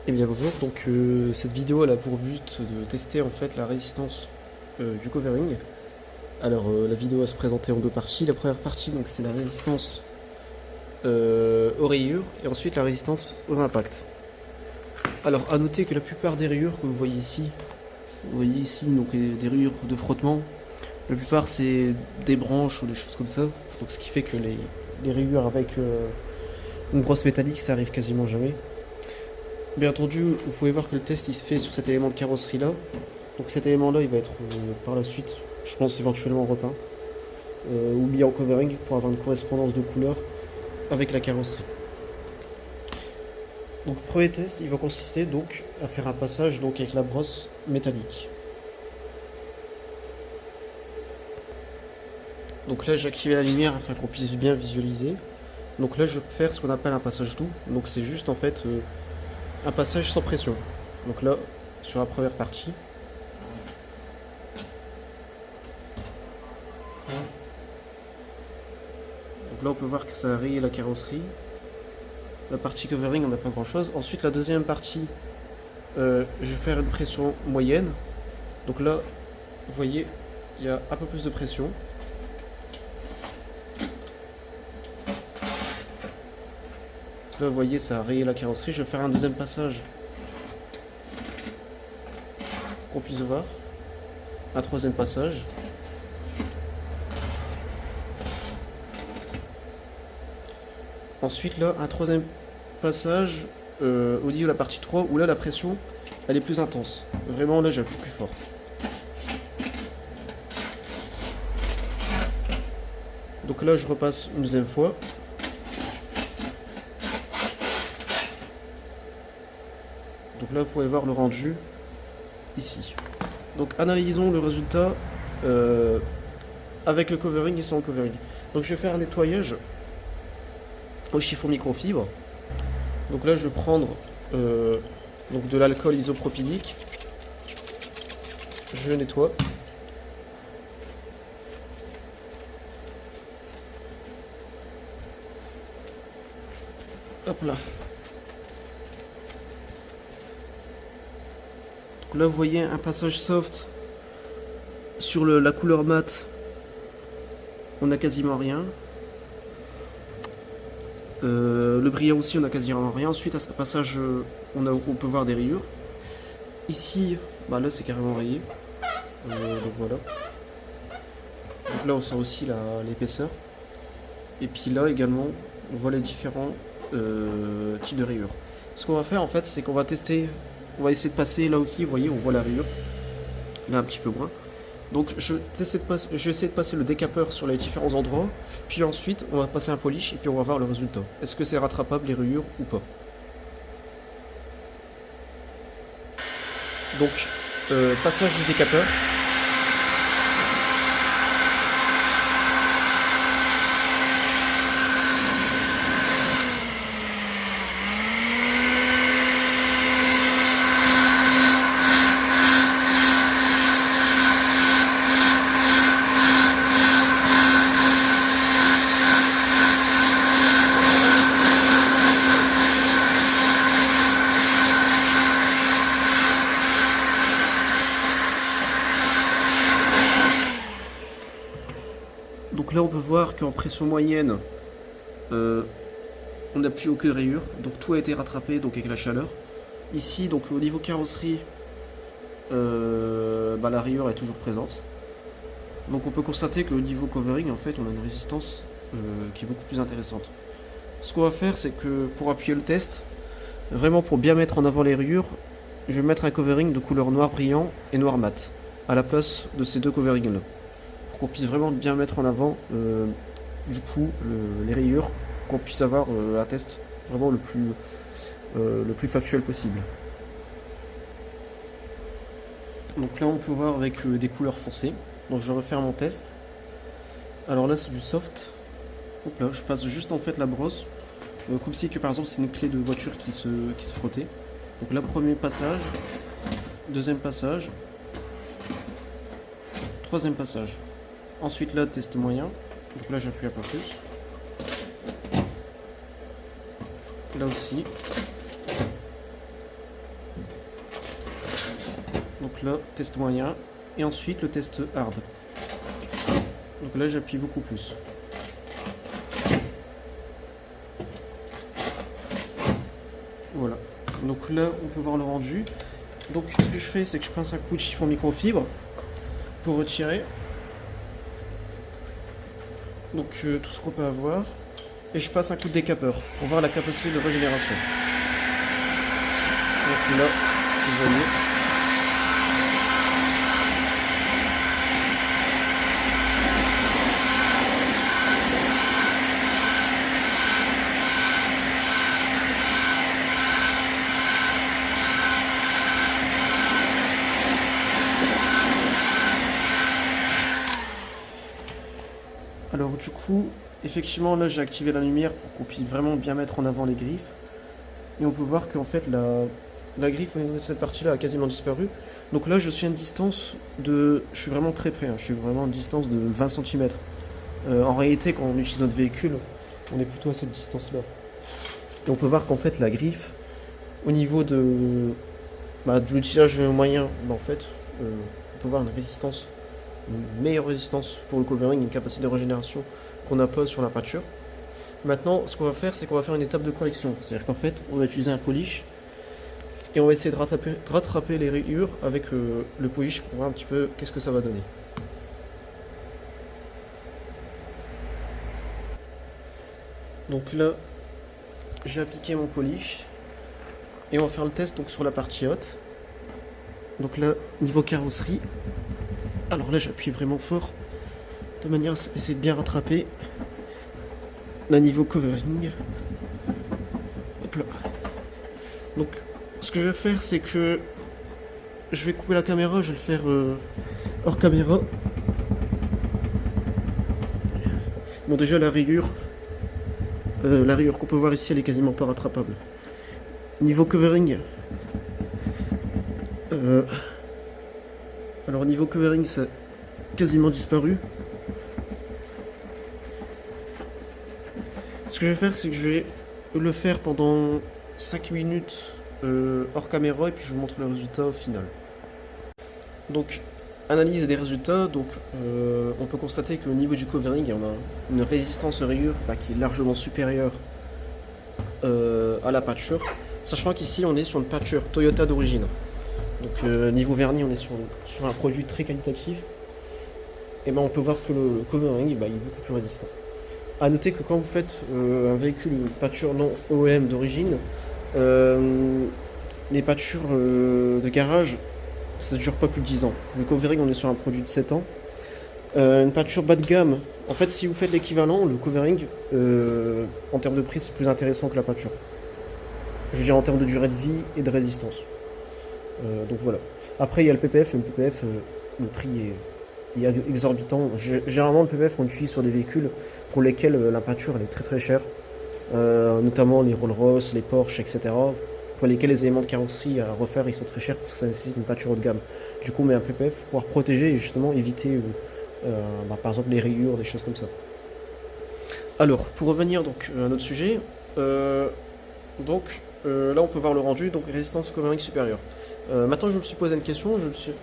Eh bien bonjour, donc cette vidéo elle a pour but de tester en fait la résistance du covering. Alors la vidéo va se présenter en deux parties. La première partie donc c'est la résistance aux rayures et ensuite la résistance aux impacts. Alors à noter que la plupart des rayures que vous voyez ici donc des rayures de frottement, la plupart c'est des branches ou des choses comme ça. Donc ce qui fait que les rayures avec une brosse métallique ça arrive quasiment jamais. Bien entendu, vous pouvez voir que le test il se fait sur cet élément de carrosserie là. Donc cet élément là il va être par la suite, je pense éventuellement repeint ou mis en covering pour avoir une correspondance de couleur avec la carrosserie. Donc le premier test il va consister donc à faire un passage donc avec la brosse métallique. Donc là j'ai activé la lumière afin qu'on puisse bien visualiser. Donc là je vais faire ce qu'on appelle un passage doux. Donc c'est juste en fait un passage sans pression. Donc là, sur la première partie. Donc là, on peut voir que ça a rayé la carrosserie. La partie covering, on n'a pas grand chose. Ensuite, la deuxième partie, je vais faire une pression moyenne. Donc là, vous voyez, il y a un peu plus de pression. Là, vous voyez, ça a rayé la carrosserie. Je vais faire un deuxième passage pour qu'on puisse voir. Un troisième passage. Ensuite, là, un troisième passage au niveau de la partie 3, où là, la pression, elle est plus intense. Vraiment, là, j'appuie plus fort. Donc là, je repasse une deuxième fois. Donc là, vous pouvez voir le rendu ici. Donc analysons le résultat avec le covering et sans le covering. Donc je vais faire un nettoyage au chiffon microfibre. Donc là, je vais prendre donc de l'alcool isopropylique. Je nettoie. Hop là. Donc là, vous voyez un passage soft sur la couleur mat. On n'a quasiment rien. Le brillant aussi, on a quasiment rien. Ensuite, à ce passage, on peut voir des rayures. Ici, bah là, c'est carrément rayé. Donc voilà. Donc là, on sent aussi l'épaisseur. Et puis là également, on voit les différents types de rayures. Ce qu'on va faire en fait, c'est qu'on va tester. On va essayer de passer là aussi. Vous voyez, on voit la rayure. Là, un petit peu moins. Donc je vais essayer de passer le décapeur sur les différents endroits, puis ensuite on va passer un polish et puis on va voir le résultat. Est-ce que c'est rattrapable les rayures ou pas? Donc passage du décapeur. Donc là on peut voir qu'en pression moyenne, on n'a plus aucune rayure, donc tout a été rattrapé donc avec la chaleur. Ici donc au niveau carrosserie, bah, la rayure est toujours présente. Donc on peut constater que au niveau covering en fait on a une résistance qui est beaucoup plus intéressante. Ce qu'on va faire c'est que pour appuyer le test, vraiment pour bien mettre en avant les rayures, je vais mettre un covering de couleur noir brillant et noir mat à la place de ces deux coverings là. Pour qu'on puisse vraiment bien mettre en avant du coup les rayures, qu'on puisse avoir un test vraiment le plus factuel possible. Donc là on peut voir avec des couleurs foncées. Donc je vais refaire mon test. Alors là c'est du soft. Hop là, je passe juste en fait la brosse comme si que par exemple c'est une clé de voiture qui se frottait. Donc là premier passage, deuxième passage, troisième passage. Ensuite là test moyen. Donc là j'appuie un peu plus. Là aussi. Donc là, test moyen. Et ensuite le test hard. Donc là, j'appuie beaucoup plus. Voilà. Donc là, on peut voir le rendu. Donc ce que je fais, c'est que je pince un coup de chiffon microfibre pour retirer. Donc tout ce qu'on peut avoir. Et je passe un coup de décapeur pour voir la capacité de régénération. Donc là, vous voyez. Alors du coup, effectivement là j'ai activé la lumière pour qu'on puisse vraiment bien mettre en avant les griffes. Et on peut voir qu'en fait la griffe de cette partie là a quasiment disparu. Donc là je suis à une distance de... Je suis vraiment très près, hein. Je suis vraiment à une distance de 20 cm. En réalité quand on utilise notre véhicule, on est plutôt à cette distance là. Et on peut voir qu'en fait la griffe, au niveau de l'utilisation moyen, en fait, on peut voir une résistance. Une meilleure résistance pour le covering, une capacité de régénération qu'on n'a pas sur la pâture. Maintenant, ce qu'on va faire, c'est qu'on va faire une étape de correction. C'est-à-dire qu'en fait, on va utiliser un polish et on va essayer de rattraper les rayures avec le polish pour voir un petit peu qu'est-ce que ça va donner. Donc là, j'ai appliqué mon polish et on va faire le test donc sur la partie haute. Donc là, niveau carrosserie. Alors là j'appuie vraiment fort de manière à essayer de bien rattraper. Là niveau covering. Hop là. Donc ce que je vais faire c'est que je vais couper la caméra, je vais le faire hors caméra. Bon déjà la rayure qu'on peut voir ici elle est quasiment pas rattrapable. Niveau covering. Alors niveau covering ça a quasiment disparu. Ce que je vais faire c'est que je vais le faire pendant 5 minutes hors caméra et puis je vous montre le résultat au final. Donc analyse des résultats, donc on peut constater qu'au niveau du covering on a une résistance aux rayures qui est largement supérieure à la pâture, sachant qu'ici on est sur une pâture Toyota d'origine. Donc niveau vernis on est sur un produit très qualitatif. Et on peut voir que le covering il est beaucoup plus résistant. A noter que quand vous faites un véhicule pâture non OEM d'origine, les pâtures de garage ça ne dure pas plus de 10 ans. Le covering on est sur un produit de 7 ans. Une pâture bas de gamme, en fait si vous faites l'équivalent, le covering en termes de prix c'est plus intéressant que la pâture. Je veux dire en termes de durée de vie et de résistance. Donc voilà. Après il y a le PPF, et le PPF le prix est exorbitant. Généralement le PPF on l'utilise sur des véhicules pour lesquels la pâture elle est très très chère, notamment les Rolls-Royce, les Porsche, etc. Pour lesquels les éléments de carrosserie à refaire ils sont très chers parce que ça nécessite une pâture haut de gamme. Du coup on met un PPF pour pouvoir protéger et justement éviter par exemple les rayures, des choses comme ça. Alors pour revenir donc à notre sujet, là on peut voir le rendu, donc résistance covering supérieure. Maintenant je me suis posé une question,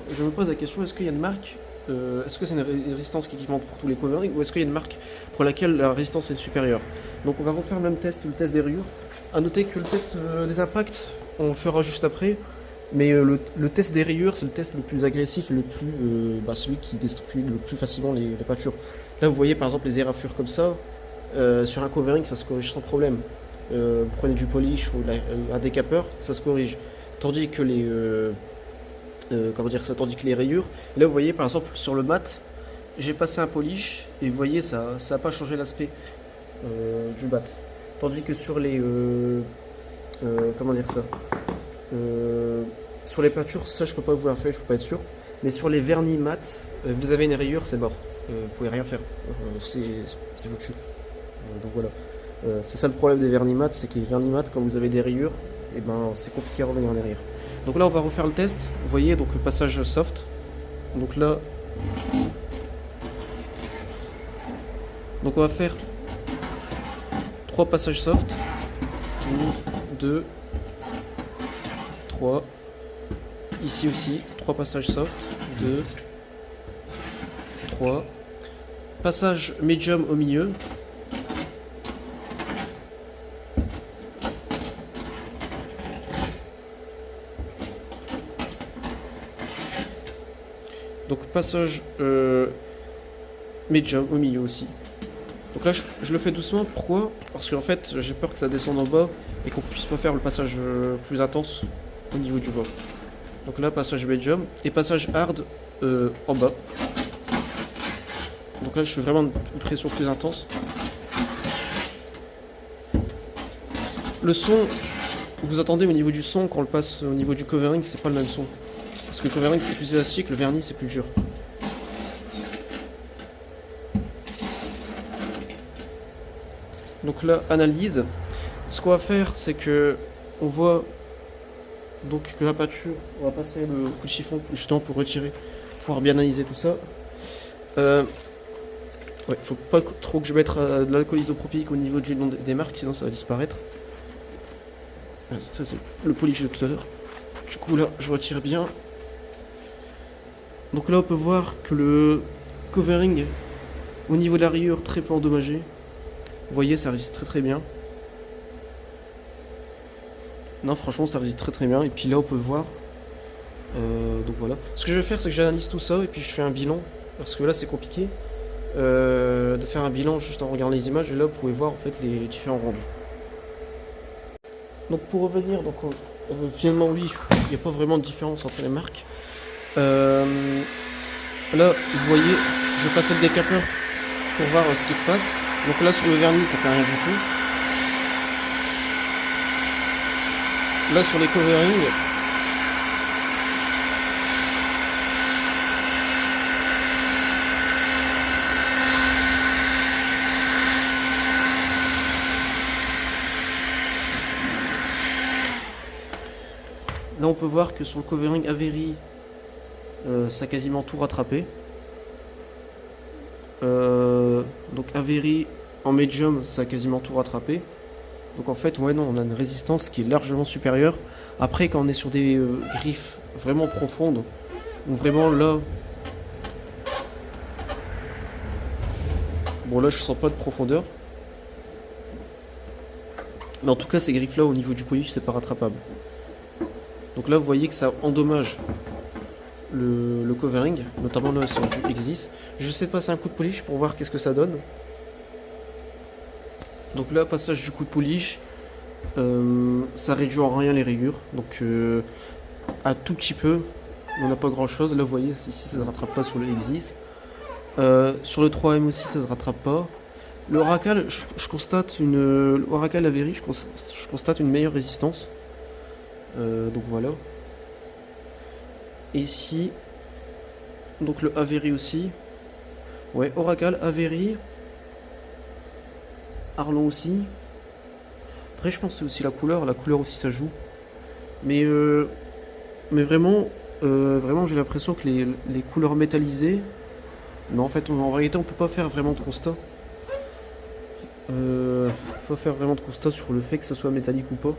je me pose la question, est-ce qu'il y a une marque, est-ce que c'est une résistance qui est équivalente pour tous les coverings ou est-ce qu'il y a une marque pour laquelle la résistance est supérieure? Donc on va refaire le même test, le test des rayures. A noter que le test des impacts on le fera juste après, mais le test des rayures c'est le test le plus agressif et le plus, celui qui détruit le plus facilement les pâtures. Là vous voyez par exemple les éraflures comme ça, sur un covering ça se corrige sans problème. Vous prenez du polish ou un décapeur, ça se corrige. Tandis que tandis que les rayures, là vous voyez par exemple sur le mat, j'ai passé un polish et vous voyez ça n'a pas changé l'aspect du mat. Tandis que sur les sur les peintures, ça je peux pas vous la faire, je peux pas être sûr. Mais sur les vernis mat, vous avez une rayure, c'est mort. Vous pouvez rien faire. C'est votre chute. Donc voilà. C'est ça le problème des vernis mat, c'est que les vernis mat, quand vous avez des rayures, c'est compliqué à revenir en arrière. Donc là on va refaire le test. Vous voyez donc le passage soft. Donc là, donc on va faire 3 passages soft. 1, 2, 3. ici aussi, 3 passages soft, 2, 3. Passage medium au milieu. Donc passage medium au milieu aussi. Donc là je le fais doucement, pourquoi? Parce qu'en fait j'ai peur que ça descende en bas et qu'on puisse pas faire le passage plus intense au niveau du bas. Donc là passage medium et passage hard en bas. Donc là je fais vraiment une pression plus intense. Le son, vous attendez au niveau du son quand on le passe au niveau du covering, c'est pas le même son. Parce que le covering c'est plus élastique, le vernis c'est plus dur. Donc là, analyse. Ce qu'on va faire, c'est que on voit donc que la pâture, on va passer le coup de chiffon justement pour retirer, pouvoir bien analyser tout ça. Ouais, faut pas trop que je mette de l'alcool isopropylique au niveau du nom des marques, sinon ça va disparaître. Ça c'est le polish de tout à l'heure. Du coup là, je retire bien. Donc là, on peut voir que le covering au niveau de la rayure très peu endommagé. Vous voyez, ça résiste très très bien. Non, franchement, ça résiste très très bien. Et puis là, on peut voir. Donc voilà. Ce que je vais faire, c'est que j'analyse tout ça et puis je fais un bilan. Parce que là, c'est compliqué de faire un bilan juste en regardant les images. Et là, vous pouvez voir en fait les différents rendus. Donc pour revenir, donc finalement, oui, il n'y a pas vraiment de différence entre les marques. Là, vous voyez, je vais passer le décapeur pour voir ce qui se passe. Donc là sur le vernis ça fait rien du tout. Là sur les coverings, là on peut voir que sur le covering Avery ça a quasiment tout rattrapé. Donc Avery en medium ça a quasiment tout rattrapé. Donc en fait ouais non, on a une résistance qui est largement supérieure. Après quand on est sur des griffes vraiment profondes, ou vraiment là, bon là je sens pas de profondeur, mais en tout cas ces griffes là au niveau du polish c'est pas rattrapable. Donc là vous voyez que ça endommage le covering, notamment là sur du Exis. J'essaie de passer un coup de polish pour voir qu'est-ce que ça donne. Donc là, passage du coup de polish, ça réduit en rien les rayures. Donc un tout petit peu, on n'a pas grand chose. Là vous voyez, ici ça ne se rattrape pas sur le Exis. Sur le 3M aussi ça ne se rattrape pas. Le Oracle, je constate une... Oracle Avery, je constate une meilleure résistance. Donc voilà. Et ici, donc le Avery aussi. Ouais, Oracle, Avery. Arlon aussi. Après, je pense que c'est aussi la couleur aussi ça joue. Mais vraiment, vraiment j'ai l'impression que les couleurs métallisées. Non, en fait, en réalité, on peut pas faire vraiment de constat. On peut pas faire vraiment de constat sur le fait que ça soit métallique ou pas.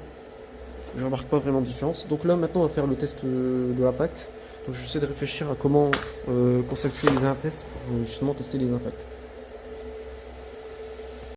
Je remarque pas vraiment de différence. Donc là, maintenant, on va faire le test de l'impact. Donc j'essaie de réfléchir à comment conceptualiser un test pour justement tester les impacts.